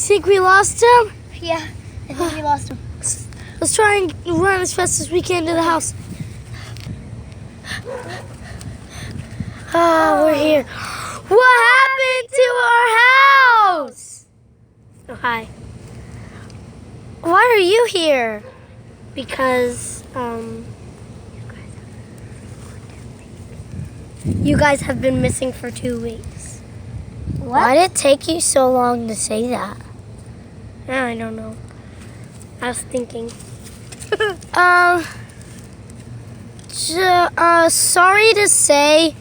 think we lost him? Yeah, I think we lost him. Let's try and run as fast as we can to the house. We're here. What happened to our house? Oh, hi. Why are you here? Because, you guys have been missing for 2 weeks. What? Why did it take you so long to say that? I don't know. I was thinking. Sorry to say,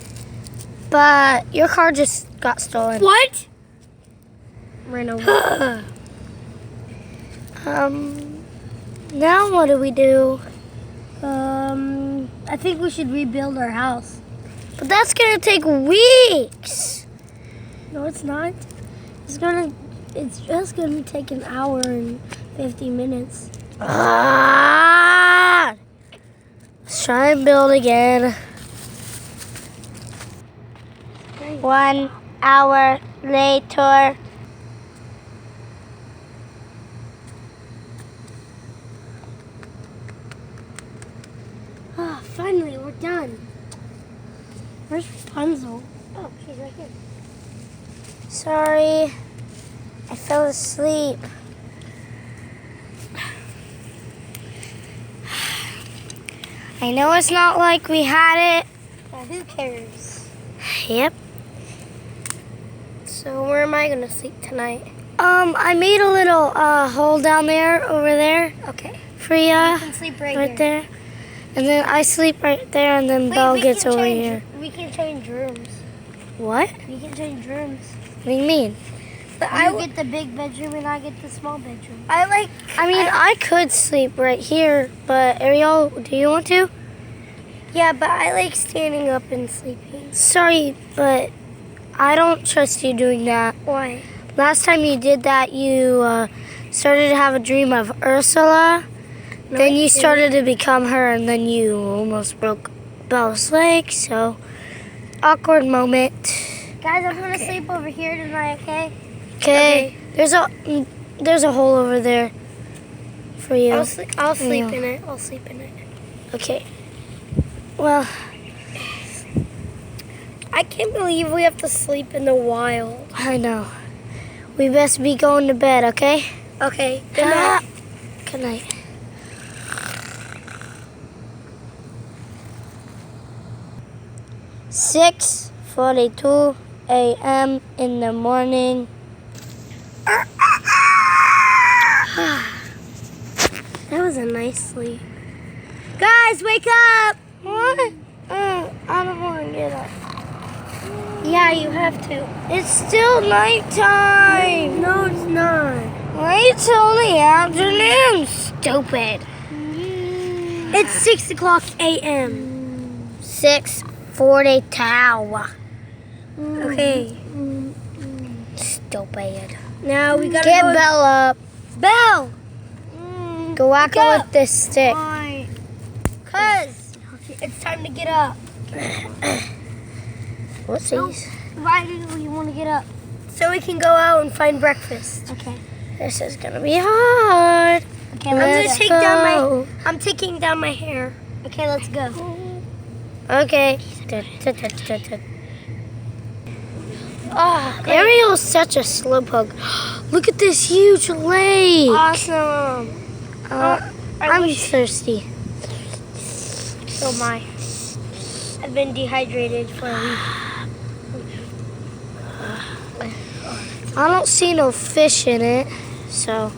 but your car just got stolen. What? Ran over. Now what do we do? I think we should rebuild our house. But that's gonna take weeks. No, it's not. It's just gonna take an hour and 50 minutes. Let's try and build again. 1 hour later. Finally, we're done. Where's Rapunzel? Oh, she's right here. Sorry, I fell asleep. I know it's not like we had it. Who cares? Yep. So where am I gonna sleep tonight? I made a little hole down there, over there, Okay. for you, You can sleep right here. there. And then I sleep right there, and then Belle we gets can over change- here. We can change rooms. What? We can change rooms. What do you mean? But you get the big bedroom and I get the small bedroom. I I could sleep right here, but Ariel, do you want to? Yeah, but I like standing up and sleeping. Sorry, but I don't trust you doing that. Why? Last time you did that, you started to have a dream of Ursula. No, Then I you didn't. started to become her, and then you almost broke Belle's leg, so awkward moment. Guys, I'm gonna sleep over here tonight, okay? Okay, there's a hole over there for you. I'll sleep Yeah. in it. I'll sleep in it. Okay. Well, I can't believe we have to sleep in the wild. I know. We best be going to bed, okay? Okay. Good night. Good night. "6:42 a.m. in the morning." That was a nice sleep. Guys, wake up! What? I don't want to get up. Yeah, you have to. It's still nighttime. No, it's not. Wait till the afternoon, stupid. It's 6 o'clock a.m. 6:42. Okay. Stupid. Now we gotta Get go. Belle up. Belle! Go whack her Wake up. with this stick. Why? Cause it's time to get up. Whoopsies. Why do you want to get up? So we can go out and find breakfast. Okay. This is gonna be hard. Okay, Let's go. I'm taking down my hair. Okay, let's go. Okay. Oh, Ariel's such a slowpoke. Look at this huge lake. awesome. I'm thirsty. So am I. I've been dehydrated for a week. I don't see no fish in it, so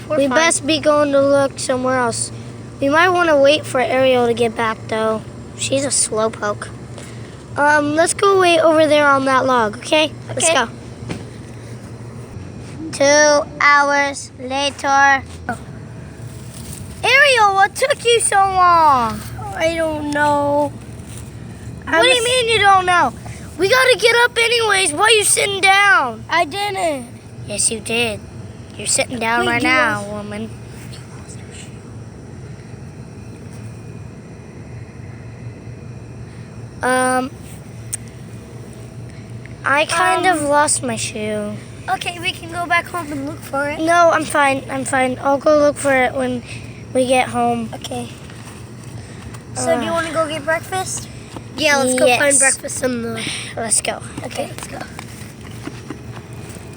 We're we fine. best be going to look somewhere else. We might want to wait for Ariel to get back, though. She's a slowpoke. Let's go wait over there on that log, okay? Let's Okay. go. 2 hours later. Ariel, what took you so long? I don't know. What do you mean you don't know? We gotta get up anyways. Why are you sitting down? I didn't. Yes, you did. You're sitting down Wait, right you now, lost- woman. I kind of lost my shoe. Okay, we can go back home and look for it. No, I'm fine. I'll go look for it when we get home. Okay. So do you want to go get breakfast? Yeah, let's Yes. go find breakfast in the... Let's go. Okay, let's go.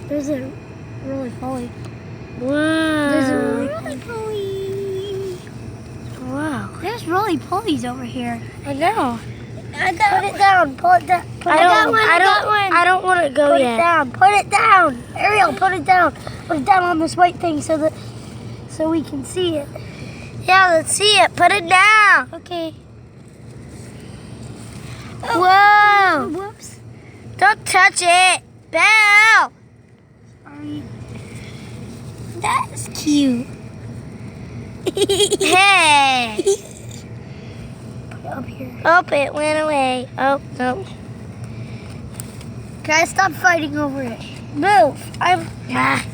There's a roly-poly. There's a Wow. roly-poly. Wow. There's roly-polies over here. I know. Put it down. Pull it down. I don't want to go Put yet. it down. Put it down. Ariel, put it down. Put it down on this white thing so we can see it. Yeah, let's see it. Put it down. Okay. Whoa. Whoops. Don't touch it. Belle. Sorry. That's cute. Hey. Put it up here. Oh, it went away. Oh, no. Guys, stop fighting over it. Move. Ah.